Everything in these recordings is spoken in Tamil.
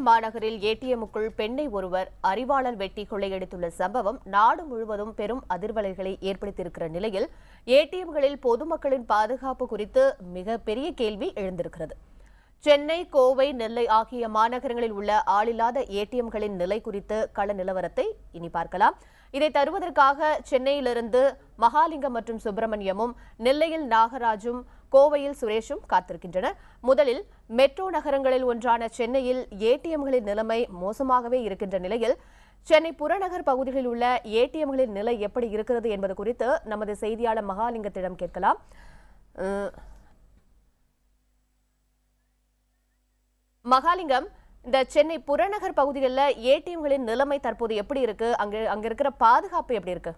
மாநகரில் ஏடிஎம்முக்குள் பெண்ணை ஒருவர் அறிவாளர் வெட்டி கொள்ளையடித்துள்ள சம்பவம் நாடு முழுவதும் பெரும் அதிர்வலைகளை ஏற்படுத்தியிருக்கிற நிலையில் ஏடிஎம்களில் பொதுமக்களின் பாதுகாப்பு குறித்து மிகப்பெரிய கேள்வி எழுந்திருக்கிறது. சென்னை, கோவை, நெல்லை ஆகிய மாநகரங்களில் உள்ள ஆளில்லாத ஏடிஎம்களின் நிலை குறித்து கள நிலவரத்தை இனி பார்க்கலாம். இதை தருவதற்காக சென்னையிலிருந்து மகாலிங்கம் மற்றும் சுப்பிரமணியமும், நெல்லையில் நாகராஜும், கோவையில் சுரேஷும் காத்திருக்கின்றனர். முதலில் மெட்ரோ நகரங்களில் ஒன்றான சென்னையில் ஏடிஎம்களின் நிலைமை மோசமாகவே இருக்கின்ற நிலையில் சென்னை புறநகர் பகுதிகளில் உள்ள ஏடிஎம்களின் நிலை எப்படி இருக்கிறது என்பது குறித்து நமது செய்தியாளர் மகாலிங்கத்திடம் கேட்கலாம். மகாலிங்கம், இந்த சென்னை புறநகர் பகுதிகளில் ஏடிஎம்களின் நிலைமை தற்போது எப்படி இருக்கு? அங்க இருக்கிற பாதுகாப்பு எப்படி இருக்கு?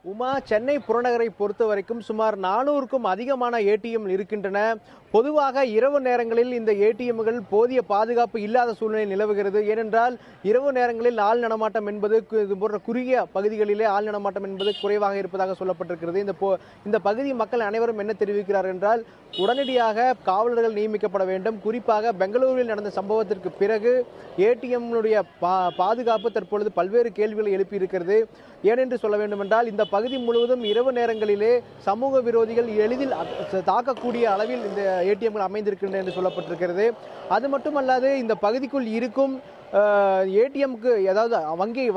உமா, சென்னை புறநகரை பொறுத்த வரைக்கும் சுமார் 400க்கும் அதிகமான ஏடிஎம் இருக்கின்றன. பொதுவாக இரவு நேரங்களில் இந்த ஏடிஎம்கள் போதிய பாதுகாப்பு இல்லாத சூழ்நிலை நிலவுகிறது. ஏனென்றால் இரவு நேரங்களில் ஆள் நடமாட்டம் என்பது இது போன்ற குறுகிய பகுதிகளிலே ஆள் நடமாட்டம் என்பது குறைவாக இருப்பதாக சொல்லப்பட்டிருக்கிறது. இந்த பகுதி மக்கள் அனைவரும் என்ன தெரிவிக்கிறார்கள் என்றால், உடனடியாக காவலர்கள் நியமிக்கப்பட வேண்டும். குறிப்பாக பெங்களூரில் நடந்த சம்பவத்திற்கு பிறகு ஏடிஎம்னுடைய பாதுகாப்பு தற்பொழுது பல்வேறு கேள்விகளை எழுப்பியிருக்கிறது. ஏனென்று சொல்ல வேண்டும் என்றால், இந்த பகுதி முழுவதும் இரவு நேரங்களிலே சமூக விரோதிகள் எளிதில் தாக்கக்கூடிய அளவில் இந்த ஏடிஎம்கள் அமைந்திருக்கின்றன என்று சொல்லப்பட்டிருக்கிறது. அது மட்டுமல்லாது இந்த பகுதிக்குள் இருக்கும் ஏடிஎம்க்கு, அதாவது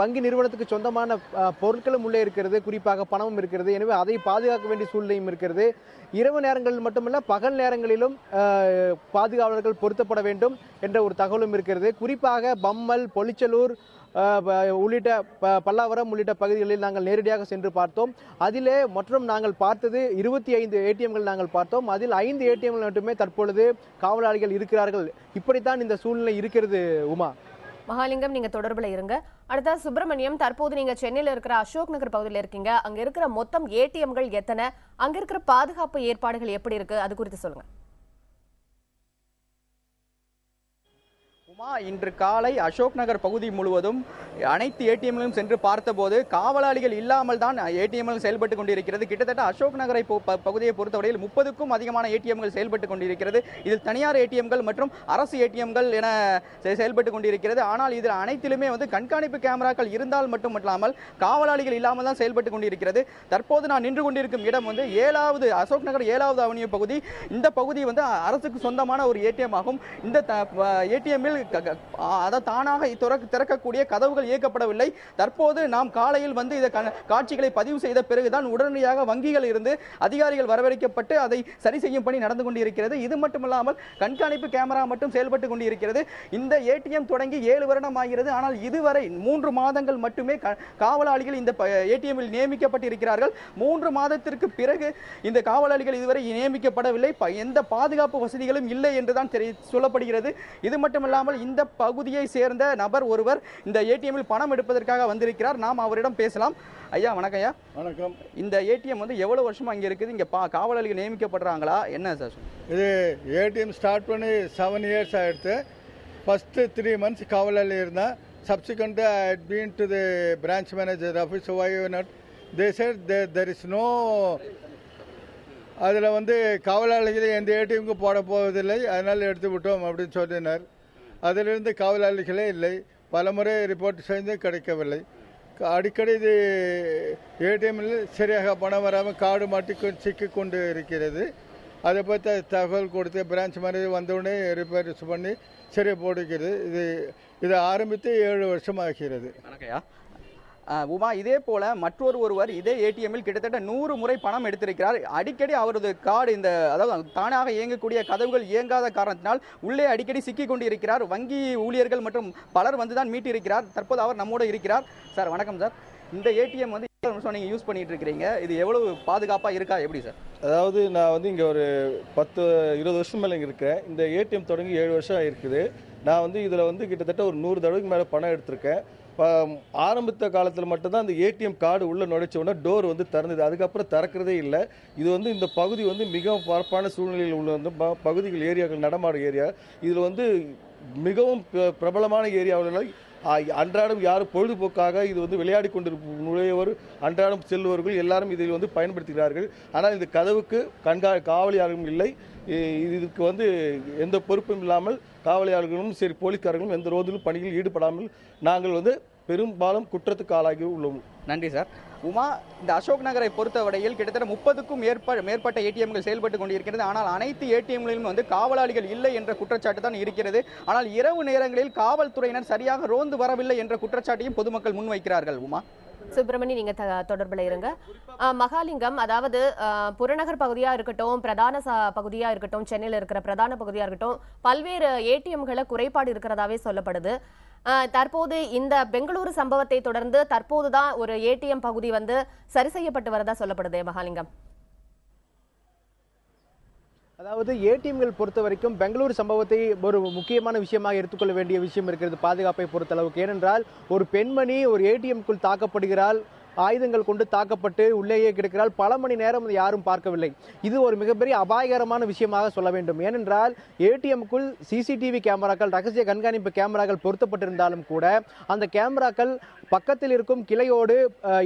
வங்கி நிறுவனத்துக்கு சொந்தமான பொருட்களும் உள்ளே இருக்கிறது, குறிப்பாக பணமும் இருக்கிறது. எனவே அதை பாதுகாக்க வேண்டிய சூழ்நிலையும் இருக்கிறது. இரவு நேரங்களில் மட்டுமல்ல, பகல் நேரங்களிலும் பாதுகாவலர்கள் பொருத்தப்பட வேண்டும் என்ற ஒரு தகவலும் இருக்கிறது. குறிப்பாக பம்மல், பொலிச்சலூர் உள்ளிட்ட பல்லாவரம் உள்ளிட்ட பகுதிகளில் நாங்கள் நேரடியாக சென்று பார்த்தோம். அதிலே மற்றும் நாங்கள் பார்த்தது 25 ஏடிஎம்கள் நாங்கள் பார்த்தோம். அதில் 5 ஏடிஎம்கள் மட்டுமே தற்பொழுது காவலாளிகள் இருக்கிறார்கள். இப்படித்தான் இந்த சூழ்நிலை இருக்கிறது. உமா, மகாலிங்கம், நீங்க தொடர்புல இருங்க. அடுத்த சுப்பிரமணியம், தற்போது நீங்க சென்னையில இருக்கிற அசோக் நகர் பகுதியில் இருக்கீங்க. அங்க இருக்கிற மொத்தம் ஏடிஎம்கள் எத்தனை? அங்க இருக்கிற பாதுகாப்பு ஏற்பாடுகள் எப்படி இருக்கு? அது குறித்து சொல்லுங்க. இன்று காலை அசோக் நகர் பகுதி முழுவதும் அனைத்து ஏடிஎம்களும் சென்று பார்த்தபோது காவலாளிகள் இல்லாமல் தான் ஏடிஎம்கள் செயல்பட்டு கொண்டிருக்கிறது. கிட்டத்தட்ட அசோக் நகரை பகுதியை பொறுத்தவரையில் 30க்கும் அதிகமான ஏடிஎம்கள் செயல்பட்டு கொண்டிருக்கிறது. இதில் தனியார் ஏடிஎம்கள் மற்றும் அரசு ஏடிஎம்கள் என செயல்பட்டு கொண்டிருக்கிறது. ஆனால் இதில் அனைத்திலுமே கண்காணிப்பு கேமராக்கள் இருந்தால் மட்டுமல்லாமல் காவலாளிகள் இல்லாமல் தான் செயல்பட்டு கொண்டிருக்கிறது. தற்போது நான் நின்று கொண்டிருக்கும் இடம் 7வது அசோக் நகர் 7வது அவனியூ பகுதி. இந்த பகுதி அரசுக்கு சொந்தமான ஒரு ஏடிஎம் ஆகும். இந்த ஏடிஎம்மில் தானாக திறக்கக்கூடிய கதவுகள் இயக்கப்படவில்லை. தற்போது நாம் காலையில் இந்த காட்சிகளை பதிவு செய்த பிறகுதான் உடனடியாக வங்கிகள் இருந்து அதிகாரிகள் வரவழைக்கப்பட்டு அதை சரி செய்யும் பணி நடந்து கொண்டிருக்கிறது. இது மட்டுமல்லாமல் கண்காணிப்பு கேமரா மட்டும் செயல்பட்டு கொண்டிருக்கிறது. இந்த ஏடிஎம் தொடங்கி 7 வருடம் ஆகிறது. ஆனால் இதுவரை 3 மாதங்கள் மட்டுமே காவலாளிகள் இந்த ஏடிஎம்மில் நியமிக்கப்பட்டிருக்கிறார்கள். 3 மாதத்திற்கு பிறகு இந்த காவலாளிகள் இதுவரை நியமிக்கப்படவில்லை. எந்த பாதுகாப்பு வசதிகளும் இல்லை என்றுதான் சொல்லப்படுகிறது. இது மட்டுமல்லாமல் இந்த பகுதியை சேர்ந்த நபர் ஒருவர் இந்த ஏடிஎம்மில் பணம் எடுப்பதற்காக வந்திருக்கிறார். நாம் அவரிடம் பேசலாம். ஐயா, வணக்கம். ஐயா, வணக்கம். இந்த ஏடிஎம் எவ்வளவு வருஷமா இங்க இருக்குது? இங்க காவலாளிகள் நியமிக்கப்படுறாங்களா? என்ன சார்? இது ஏடிஎம் ஸ்டார்ட் பண்ணி 7 years ஆயிடுச்சு. ஃபர்ஸ்ட் 3 months காவலாளி இருந்தேன். Subsequently I had been to the branch manager office. Why you not? They said there is no, அதில் காவலாளிகளை எந்த ஏடிஎம்க்கு போட போவதில்லை, அதனால் எடுத்து விட்டோம் அப்படின்னு சொல்லினார். அதிலிருந்து காவலாளிகளே இல்லை. பலமுறை ரிப்போர்ட் செய்து கிடைக்கவில்லை. அடிக்கடி இது ஏடிஎம்மில் சரியாக பணம் வராமல் கார்டு மாட்டி சிக்கி கொண்டு இருக்கிறது. அதை பற்றி தகவல் கொடுத்து பிரான்ச் மேனேஜர் வந்தவுடனே ரிப்பேர் பண்ணி சரி போடுகிறது. இது ஆரம்பித்து 7 வருஷம் ஆகிறது. உமா, இதே போல ஒருவர் இதே ஏடிஎம்மில் கிட்டத்தட்ட 100 முறை பணம் எடுத்திருக்கிறார். அடிக்கடி அவரது கார்டு அதாவது தானாக இயங்கக்கூடிய கதவுகள் இயங்காத காரணத்தினால் உள்ளே அடிக்கடி சிக்கிக் கொண்டிருக்கிறார். வங்கி ஊழியர்கள் மற்றும் பலர் வந்துதான் மீட்டிருக்கிறார். தற்போது அவர் நம்மோட இருக்கிறார். சார், வணக்கம் சார். இந்த ஏடிஎம் நீங்க யூஸ் பண்ணிட்டு இருக்கீங்க, இது எவ்வளவு பாதுகாப்பா இருக்கா, எப்படி சார்? அதாவது நான் இங்க ஒரு 10-20 வருஷம் மேல இருக்கேன். இந்த ஏடிஎம் தொடங்கி 7 வருஷம் இருக்குது. நான் இதுல கிட்டத்தட்ட ஒரு 100 தடவைக்கு மேல பணம் எடுத்திருக்கேன். ஆரம்பித்த காலத்தில் மட்டும்தான் அந்த ஏடிஎம் கார்டு உள்ள நுழைச்ச உடனே டோர் திறந்தது. அதுக்கப்புறம் திறக்கிறதே இல்லை. இது இந்த பகுதி மிகவும் பரப்பான சூழ்நிலையில் உள்ள பகுதிகள், ஏரியாக்கள், நடமாடும் ஏரியா. இதில் மிகவும் பிரபலமான ஏரியாவில் அன்றாடம் யாரும் பொழுதுபோக்காக இது விளையாடி கொண்டிருக்கும் நுழையவர், அன்றாடம் செல்பவர்கள் எல்லாரும் இதில் பயன்படுத்துகிறார்கள். ஆனால் இந்த கதவுக்கு காவலியாளரும் இல்லை. இதுக்கு வந்து எந்த பொறுப்பும் இல்லாமல் காவலாளர்களும் சரி போலீஸ்காரர்களும் எந்த ரோதிலும் பணியில் ஈடுபடாமல் நாங்கள் வந்து பெரும்பாலும் குற்றத்துக்கு ஆளாகி உள்ளோம். நன்றி சார். உமா, இந்த அசோக் நகரை பொறுத்தவரையில் கிட்டத்தட்ட 30க்கும் மேற்பட்ட ஏடிஎம்கள் செயல்பட்டு கொண்டிருக்கிறது. ஆனால் அனைத்து ஏடிஎம்களிலும் வந்து காவலாளிகள் இல்லை என்ற குற்றச்சாட்டு தான் இருக்கிறது. ஆனால் இரவு நேரங்களில் காவல்துறையினர் சரியாக ரோந்து வரவில்லை என்ற குற்றச்சாட்டையும் பொதுமக்கள் முன்வைக்கிறார்கள். உமா சுப்பிரமணி, நீங்க தொடர்புல இருங்க. மகாலிங்கம், அதாவது புறநகர் பகுதியா இருக்கட்டும், பிரதான பகுதியா இருக்கட்டும், சென்னையில் இருக்கிற பிரதான பகுதியா இருக்கட்டும், பல்வேறு ஏடிஎம்களை குறைபாடு இருக்கிறதாவே சொல்லப்படுது. தற்போது இந்த பெங்களூரு சம்பவத்தை தொடர்ந்து தற்போதுதான் ஒரு ஏடிஎம் பகுதி வந்து சரி செய்யப்பட்டு வரதா சொல்லப்படுது. மகாலிங்கம், அதாவது ஏடிஎம்கள் பொறுத்த வரைக்கும் பெங்களூரு சம்பவத்தை ஒரு முக்கியமான விஷயமாக எடுத்துக்கொள்ள வேண்டிய விஷயம் இருக்கிறது பாதுகாப்பை பொறுத்தளவுக்கு. ஏனென்றால் ஒரு பெண்மணி ஒரு ஏடிஎம்குள் தாக்கப்படுகிறாள், ஆயுதங்கள் கொண்டு தாக்கப்பட்டு உள்ளேயே கிடக்கிறாள். பல மணி நேரம் யாரும் பார்க்கவில்லை. இது ஒரு மிகப்பெரிய அபாயகரமான விஷயமாக சொல்ல வேண்டும். ஏனென்றால் ஏடிஎம்குள் சிசிடிவி கேமராக்கள், ரகசிய கண்காணிப்பு கேமராக்கள் பொருத்தப்பட்டிருந்தாலும் கூட அந்த கேமராக்கள் பக்கத்தில் இருக்கும் கிளையோடு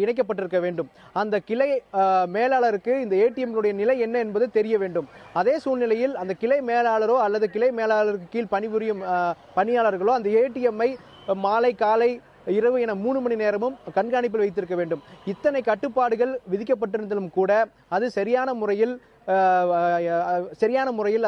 இணைக்கப்பட்டிருக்க வேண்டும். அந்த கிளை மேலாளருக்கு இந்த ஏடிஎம்களுடைய நிலை என்ன என்பது தெரிய வேண்டும். அதே சூழ்நிலையில் அந்த கிளை மேலாளரோ அல்லது கிளை மேலாளருக்கு கீழ் பணிபுரியும் பணியாளர்களோ அந்த ஏடிஎம்ஐ மாலை காலை இரவு என 3 மணி நேரமும் கண்காணிப்பில் வைத்திருக்க வேண்டும். இத்தனை கட்டுப்பாடுகள் விதிக்கப்பட்டிருந்தாலும் கூட அது சரியான முறையில்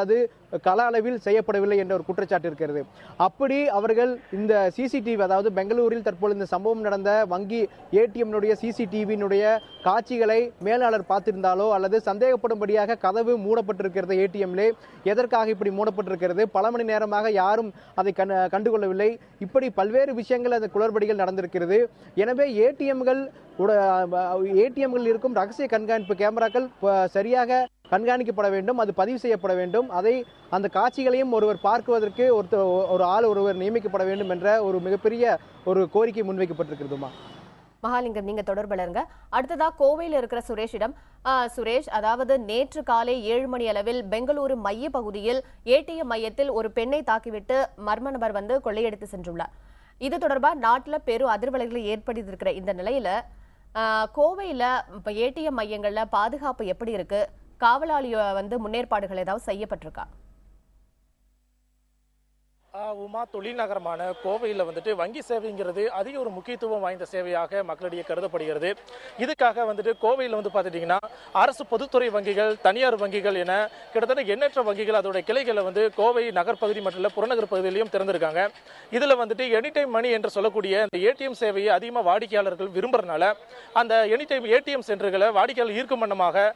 அது கள அளவில் செய்யப்படவில்லை என்ற ஒரு குற்றச்சாட்டு இருக்கிறது. அப்படி அவர்கள் இந்த சிசிடிவி, அதாவது பெங்களூரில் தற்போது இந்த சம்பவம் நடந்த வங்கி ஏடிஎம்னுடைய சிசிடிவியினுடைய காட்சிகளை மேலாளர் பார்த்திருந்தாலோ அல்லது சந்தேகப்படும்படியாக கதவு மூடப்பட்டிருக்கிறது, ஏடிஎம்லே எதற்காக இப்படி மூடப்பட்டிருக்கிறது, பல மணி நேரமாக யாரும் அதை கண்டுகொள்ளவில்லை, இப்படி பல்வேறு விஷயங்கள் அந்த குளறுபடிகள் நடந்திருக்கிறது. எனவே ஏடிஎம்கள் இருக்கும் ரகசிய கண்காணிப்பு கேமராக்கள் சரியாக கண்காணிக்கப்பட வேண்டும், அது பதிவு செய்யப்பட வேண்டும். அந்த காட்சிகளையும் ஒருவர் பார்க்குவதற்கு ஒருவர் நியமிக்கப்பட வேண்டும் என்ற ஒரு மிகப்பெரிய ஒரு கோரிக்கை முன்வைக்கப்பட்டிருக்கிறதுமா. மகாலிங்கம், நீங்க தொடர்புல இருங்க. அடுத்ததா கோவையில் இருக்கிற சுரேஷிடம். சுரேஷ், அதாவது நேற்று காலை 7 மணி அளவில் பெங்களூரு மைய பகுதியில் ஏடிஎம் மையத்தில் ஒரு பெண்ணை தாக்கிவிட்டு மர்ம நபர் வந்து கொள்ளையடித்து சென்றுள்ளார். இது தொடர்பாக நாட்டில் பெரும் அதிர்வலைகளை ஏற்படுத்தியிருக்கிற இந்த நிலையில கோவையில ஏடிஎம் மையங்கள்ல பாதுகாப்பு எப்படி இருக்கு? காவலாளிய வந்து முன்னேற்பாடுகள் ஏதாவது செய்யப்பட்டிருக்கா? உமா, தொழில் நகரமான கோவையில் வந்துட்டு வங்கி சேவைங்கிறது அதிக ஒரு முக்கியத்துவம் வாய்ந்த சேவையாக மக்களிடையே கருதப்படுகிறது. இதுக்காக வந்துட்டு கோவையில் வந்து பார்த்துட்டிங்கன்னா அரசு பொதுத்துறை வங்கிகள், தனியார் வங்கிகள் என கிட்டத்தட்ட எண்ணற்ற வங்கிகள் அதோட கிளைகளை வந்து கோவை நகர்பகுதி மற்றும் இல்லை புறநகர் பகுதியிலையும் திறந்திருக்காங்க. இதில் வந்துட்டு எனி டைம் மணி என்று சொல்லக்கூடிய இந்த ஏடிஎம் சேவையை அதிகமாக வாடிக்கையாளர்கள் விரும்புறதுனால அந்த எனி டைம் ஏடிஎம் சென்டர்களை வாடிக்கையாளர் ஈர்க்கும் வண்ணமாக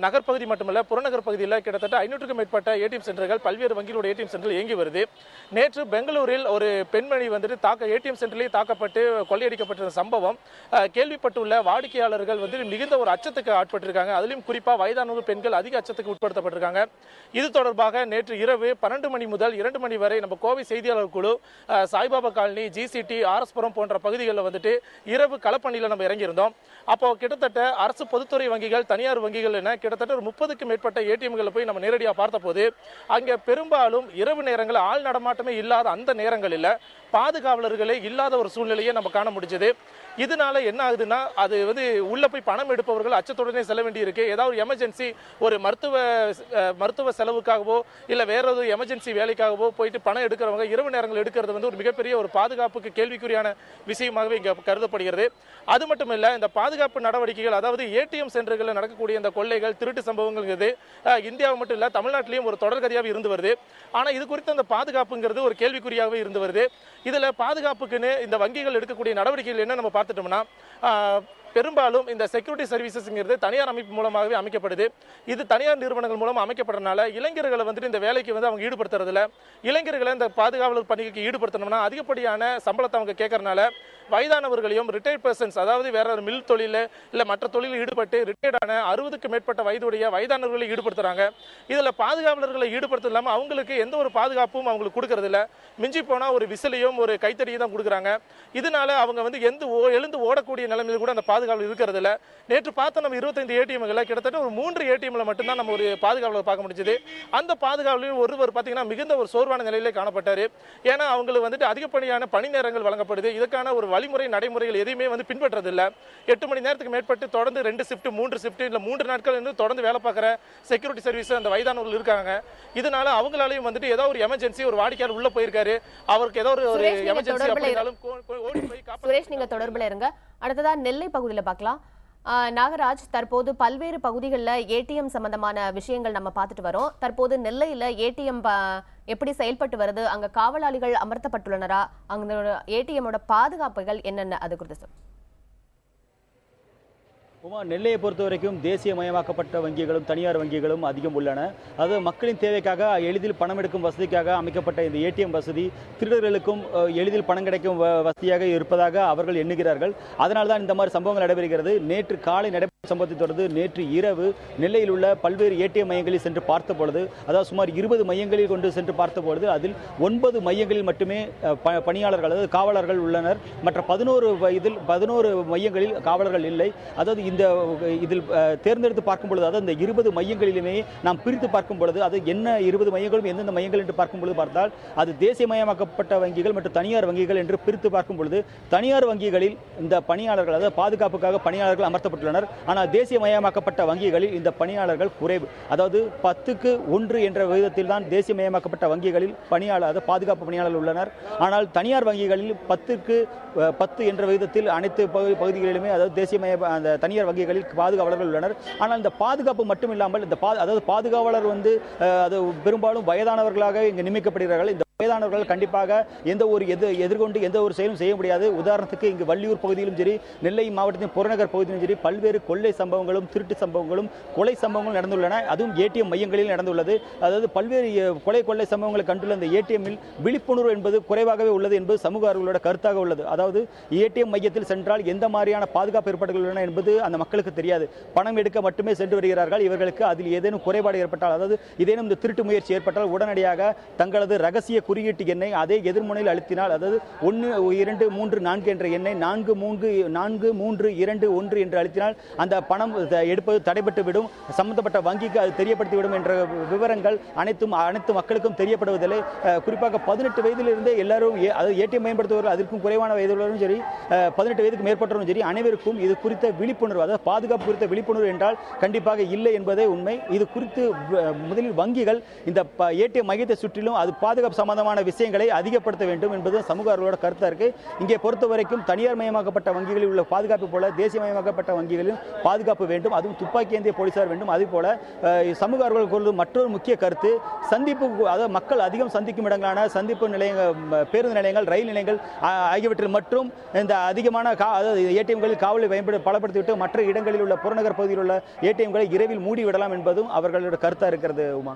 நகர்பகுதி மட்டுமல்ல புறநகர் பகுதியில் கிட்டத்தட்ட 500க்கும் மேற்பட்ட ஏடிஎம் சென்டர்கள், பல்வேறு வங்கிகளுடைய ஏடிஎம் சென்டர்கள் இயங்கி வருது. நேற்று பெங்களூரில் ஒரு பெண்மணி வந்துட்டு ஏடிஎம் சென்டரிலேயே தாக்கப்பட்டு கொள்ளையடிக்கப்பட்ட சம்பவம் கேள்விப்பட்டுள்ள வாடிக்கையாளர்கள் வந்து மிகுந்த ஒரு அச்சத்துக்கு ஆட்பட்டிருக்காங்க. அதிலும் குறிப்பாக வயதானோர் பெண்கள் அதிக அச்சத்துக்கு உட்படுத்தப்பட்டிருக்காங்க. இது தொடர்பாக நேற்று இரவு 12 மணி முதல் 2 மணி வரை நம்ம கோவை செய்தியாளர் குழு சாய்பாபா காலனி, ஜிசிடி, ஆர்எஸ்புரம் போன்ற பகுதிகளில் வந்துட்டு இரவு களப்பணியில் நம்ம இறங்கியிருந்தோம். அப்போ கிட்டத்தட்ட அரசு பொதுத்துறை வங்கிகள், தனியார் வங்கிகள் என கிட்டத்தட்ட ஒரு 30க்கும் மேற்பட்ட ஏடிஎம்களை போய் நம்ம நேரடியாக பார்த்தபோது அங்கே பெரும்பாலும் இரவு நேரங்களில் ஆள் நடமாட்டமே இல்லாத அந்த நேரங்களில் பாதுகாவலர்களே இல்லாத ஒரு சூழ்நிலையை நம்ம காண முடிஞ்சது. இதனால என்ன ஆகுதுன்னா, அது வந்து உள்ள போய் பணம் எடுப்பவர்கள் அச்சத்துடனே செல்ல வேண்டி இருக்கு. ஏதாவது ஒரு எமர்ஜென்சி, ஒரு மருத்துவ செலவுக்காகவோ இல்லை வேற ஒரு எமர்ஜென்சி வேலைக்காகவோ போயிட்டு பணம் எடுக்கிறவங்க இரவு நேரங்கள் எடுக்கிறது வந்து ஒரு மிகப்பெரிய ஒரு பாதுகாப்புக்கு கேள்விக்குறியான விஷயமாகவே இங்கே கருதப்படுகிறது. அது மட்டும் இல்லை, இந்த பாதுகாப்பு நடவடிக்கைகள், அதாவது ஏடிஎம் சென்டர்களில் நடக்கக்கூடிய இந்த கொள்ளைகள், திருட்டு சம்பவங்கள் இந்தியாவை மட்டும் இல்லை தமிழ்நாட்டிலையும் ஒரு தொடர்கதையாக இருந்து வருது. ஆனால் இது குறித்த அந்த பாதுகாப்புங்கிறது ஒரு கேள்விக்குறியாகவே இருந்து வருது. இதில் பாதுகாப்புக்குன்னு இந்த வங்கிகள் எடுக்கக்கூடிய நடவடிக்கைகள் என்ன நம்ம பார்த்துட்டோம்னா, பெரும்பாலும் இந்த செக்யூரிட்டி சர்வீசஸ்ங்கிறது தனியார் அமைப்பு மூலமாகவே அமைக்கப்படுது. இது தனியார் நிறுவனங்கள் மூலம் அமைக்கப்படுறதுனால இளைஞர்களை வந்துட்டு இந்த வேலைக்கு வந்து அவங்க ஈடுபடுத்துறதுல, இளைஞர்களை இந்த பாதுகாவலர் பணிக்கு ஈடுபடுத்தணும்னா அதிகப்படியான சம்பளத்தை அவங்க கேட்கறதுனால வயதானவர்களையும் ரிட்டையர்ட் பர்சன்ஸ், அதாவது வேற ஒரு மில் தொழில் இல்லை மற்ற தொழிலில் ஈடுபட்டு ரிட்டையர்டான 60க்கும் மேற்பட்ட வயதுடைய வயதானவர்களை ஈடுபடுத்துறாங்க. இதில் பாதுகாவலர்களை ஈடுபடுத்த இல்லாமல் அவங்களுக்கு எந்த ஒரு பாதுகாப்பும் அவங்களுக்கு கொடுக்கறது இல்லை. மிஞ்சி போனால் ஒரு விசிலையும் ஒரு கைத்தடியும் தான் கொடுக்குறாங்க. இதனால அவங்க வந்து எழுந்து ஓடக்கூடிய நிலைமையில் கூட அந்த பாதுகாவலர் இருக்கிறது இல்லை. நேற்று பார்த்த நம்ம 25 ஏடிஎம்களை கிட்டத்தட்ட ஒரு 3 ஏடிஎம்ல மட்டும்தான் நம்ம ஒரு பாதுகாவலர் பார்க்க முடிஞ்சது. அந்த பாதுகாவலர் ஒருவர் பார்த்தீங்கன்னா மிகுந்த ஒரு சோர்வான நிலையிலே காணப்பட்டார். ஏன்னா அவங்களுக்கு வந்துட்டு அதிகப்படியான பணி நேரங்கள் வழங்கப்படுது. இதுக்கான ஒரு வழிமுறை நடைமுறைகள் எதையுமே வந்து பின்பற்றதில்லை. 8 மணி நேரத்துக்கு மேற்பட்டு தொடர்ந்து 2 ஷிஃப்ட் 3 ஷிஃப்ட் இல்லை 3 நாட்கள் தொடர்ந்து வேலை பார்க்குற செக்யூரிட்டி சர்வீஸ் அந்த வயதானவர்கள் இருக்காங்க. இதனால அவங்களாலையும் வந்துட்டு ஏதோ ஒரு எமர்ஜென்சி, ஒரு வாடிக்கையாளர் உள்ள போயிருக்காரு, அவருக்கு ஏதோ ஒரு எமர்ஜென்சி அப்படினாலும் ஓடி போய் சுரேஷ், நீங்க தொடர்புல இருங்க. அடுத்ததா நெல்லை பகுதியில் பார்க்கலாம். நாகராஜ், தற்போது பல்வேறு பகுதிகளில் ஏடிஎம் சம்பந்தமான விஷயங்கள் நம்ம பார்த்துட்டு வரோம். தற்போது நெல்லையில் ஏடிஎம் எப்படி செயல்பட்டு வருது, அங்க காவலாளிகள் அமர்த்தப்பட்டுள்ளனரா, அங்க ஏடிஎம்மோட பாதுகாப்புகள் என்னென்ன, அது குறித்து நெல்லையை பொறுத்த வரைக்கும் தேசியமயமாக்கப்பட்ட வங்கிகளும் தனியார் வங்கிகளும் அதிகம் உள்ளன. அது மக்களின் தேவைக்காக எளிதில் பணம் எடுக்கும் வசதிக்காக அமைக்கப்பட்ட இந்த ஏடிஎம் வசதி திருடர்களுக்கும் எளிதில் பணம் கிடைக்கும் வசதியாக இருப்பதாக அவர்கள் எண்ணுகிறார்கள். அதனால்தான் இந்த மாதிரி சம்பவங்கள் நடைபெறுகிறது. நேற்று காலை நடைபெற்ற சம்பவத்தை தொடர்ந்து நேற்று இரவு நெல்லையில் உள்ள பல்வேறு ஏடிஎம் மையங்களில் சென்று பார்த்த பொழுது, அதாவது சுமார் 20 மையங்களில் கொண்டு சென்று பார்த்த பொழுது அதில் 9 மையங்களில் மட்டுமே பணியாளர்கள், அதாவது காவலர்கள் உள்ளனர். மற்ற 11 மையங்களில் காவலர்கள் இல்லை. அதாவது இந்த இதில் தேர்ந்தெடுத்து பார்க்கும் பொழுது, அதாவது இந்த 20 மையங்களிலுமே நாம் பிரித்து பார்க்கும் பொழுது, அது என்ன 20 மையங்களும் எந்தெந்த மையங்கள் என்று பார்க்கும் பொழுது பார்த்தால் அது தேசியமயமாக்கப்பட்ட வங்கிகள் மற்றும் தனியார் வங்கிகள் என்று பிரித்து பார்க்கும் பொழுது தனியார் வங்கிகளில் இந்த பணியாளர்கள், அதாவது பாதுகாப்புக்காக பணியாளர்கள் அமர்த்தப்பட்டுள்ளனர். ஆனால் தேசியமயமாக்கப்பட்ட வங்கிகளில் இந்த பணியாளர்கள் குறைவு. அதாவது 10க்கு 1 என்ற விகிதத்தில் தான் தேசியமயமாக்கப்பட்ட வங்கிகளில் பணியாளர், அதாவது பாதுகாப்பு பணியாளர்கள் உள்ளனர். ஆனால் தனியார் வங்கிகளில் 10க்கு 10 என்ற விகிதத்தில் அனைத்து பகுதிகளிலுமே, அதாவது தேசியமய அந்த தனியார் வங்கிகளில் பாதுகாவலர்கள் உள்ளனர். ஆனால் இந்த பாதுகாப்பு மட்டும் இல்லாமல் அதாவது பாதுகாவலர் அது பெரும்பாலும் வயதானவர்களாக இங்கு நியமிக்கப்படுகிறார்கள். இந்த வயதானவர்கள் கண்டிப்பாக எதிர்கொண்டு எந்த ஒரு செயலும் செய்ய முடியாது. உதாரணத்துக்கு இங்கு வள்ளியூர் பகுதியிலும் சரி, நெல்லை மாவட்டத்தின் புறநகர் பகுதியிலும் சரி பல்வேறு கொள்ளை சம்பவங்களும் திருட்டு சம்பவங்களும் கொலை சம்பவங்களும் நடந்துள்ளன. அதுவும் ஏடிஎம் மையங்களில் நடந்துள்ளது. அதாவது பல்வேறு கொள்ளை சம்பவங்களை கண்டுள்ள இந்த ஏடிஎம்மில் விழிப்புணர்வு என்பது குறைவாகவே உள்ளது என்பது சமூக ஆர்வலர்களோட கருத்தாக உள்ளது. அதாவது ஏடிஎம் மையத்தில் சென்றால் எந்த மாதிரியான பாதுகாப்பு ஏற்பாடுகள் உள்ளன என்பது அந்த மக்களுக்கு தெரியாது. பணம் எடுக்க மட்டுமே சென்று வருகிறார்கள். இவர்களுக்கு அதில் ஏதேனும் குறைபாடு ஏற்பட்டால், அதாவது ஏதேனும் இந்த திருட்டு முயற்சி ஏற்பட்டால் உடனடியாக தங்களது ரகசிய குறியீட்டு எண்ணை அதே எதிர்முனையில் அழுத்தினால், அதாவது 1 2 3 4 என்ற எண்ணை 4 3 2 1 என்று அழுத்தினால் அந்த பணம் எடுப்பது தடைபட்டு விடும். சம்பந்தப்பட்ட வங்கிக்கு அது தெரியப்படுத்திவிடும் என்ற விவரங்கள் அனைத்து மக்களுக்கும் தெரியப்படுவதில்லை. குறிப்பாக 18 வயதிலிருந்தே எல்லாரும், அதாவது ஏடிஎம் பயன்படுத்துவர்கள் அதற்கும் குறைவான வயதுள்ளவரும் சரி, 18 வயதுக்கு மேற்பட்டவரும் சரி, அனைவருக்கும் இது குறித்த விழிப்புணர்வு, அதாவது பாதுகாப்பு குறித்த விழிப்புணர்வு என்றால் கண்டிப்பாக இல்லை என்பதே உண்மை. இது குறித்து முதலில் வங்கிகள் இந்த ஏடிஎம் மையத்தை சுற்றிலும் அது பாதுகாப்பு சம்பந்தமான விஷயங்களை அதிகப்படுத்த வேண்டும் என்பது சமூக ஆர்வலரோட கருத்தா இருக்கு. இங்கே பொறுத்த வரைக்கும் தனியார் மயமாக்கப்பட்ட வங்கிகளில் உள்ள பாதுகாப்பு போல தேசியமயமாக்கப்பட்ட வங்கிகளிலும் பாதுகாப்பு வேண்டும். அதுவும் துப்பாக்கி ஏந்திய போலீசார் வேண்டும். அதே போல சமூக ஆர்வலர்கள் கூறும் மற்றொரு முக்கிய கருத்து, சந்திப்பு, அதாவது மக்கள் அதிகம் சந்திக்கும் இடங்களான சந்திப்பு நிலையங்கள், பேருந்து நிலையங்கள், ரயில் நிலையங்கள் ஆகியவற்றில் மற்றும் இந்த அதிகமான அதாவது ஏடிஎம்களில் காவலை பலப்படுத்திவிட்டு மற்ற இடங்களில் உள்ள புறநகர் பகுதியில் உள்ள ஏடிஎம்களை இரவில் மூடிவிடலாம் என்பதும் அவர்களோட கருத்தா இருக்கிறது. உமா.